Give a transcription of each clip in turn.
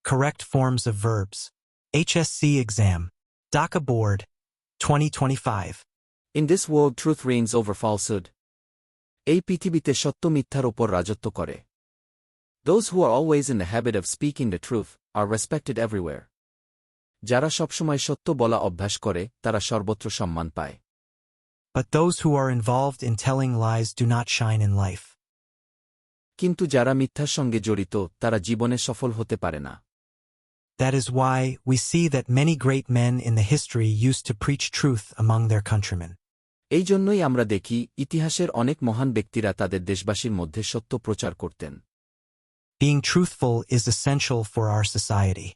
Correct forms of verbs. HSC exam. DACA Board. 2025. In this world truth reigns over falsehood. এই পৃথিবীতে সত্য মিথ্যার ওপর রাজত্ব করে. Those who are always in the habit of speaking the truth are respected everywhere. যারা সবসময় সত্য বলা অভ্যাস করে তারা সর্বত্র সম্মান পায়. But those who are involved in telling lies do not shine in life. কিন্তু যারা মিথ্যার সঙ্গে জড়িত তারা জীবনে সফল হতে পারে না. That is why we see that many great men in the history used to preach truth among their countrymen. এই জন্যই আমরা দেখি ইতিহাসের অনেক মহান ব্যক্তিরা তাদের দেশবাসীর মধ্যে সত্য প্রচার করতেন. Being truthful is essential for our society.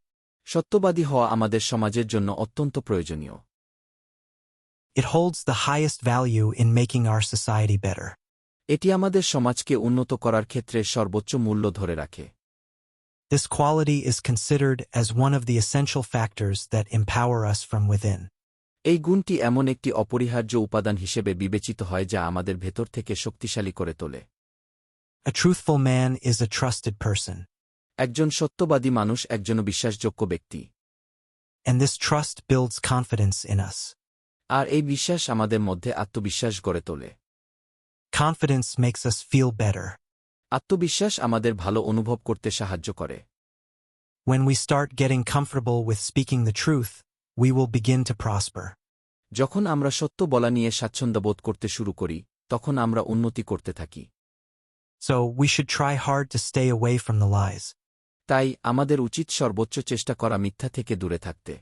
সত্যবাদী হওয়া আমাদের সমাজের জন্য অত্যন্ত প্রয়োজনীয়. It holds the highest value in making our society better. এটি আমাদের সমাজকে উন্নত করার ক্ষেত্রে সর্বোচ্চ মূল্য ধরে রাখে. This quality is considered as one of the essential factors that empower us from within. এই গুণটি এমন একটি অপরিহার্য উপাদান হিসেবে বিবেচিত হয় যা আমাদের ভেতর থেকে শক্তিশালী করে তোলে. A truthful man is a trusted person. একজন সত্যবাদী মানুষ একজন বিশ্বাসযোগ্য ব্যক্তি. And this trust builds confidence in us. আর এই বিশ্বাস আমাদের মধ্যে আত্মবিশ্বাস গড়ে তোলে. Confidence makes us feel better. আত্মবিশ্বাস আমাদের ভালো অনুভব করতে সাহায্য করে. When we start getting comfortable with speaking the truth, we will begin to prosper. যখন আমরা সত্য বলা নিয়ে স্বাচ্ছন্দ্য বোধ করতে শুরু করি তখন আমরা উন্নতি করতে থাকি. So we should try hard to stay away from the lies. তাই আমাদের উচিত সর্বোচ্চ চেষ্টা করা মিথ্যা থেকে দূরে থাকতে.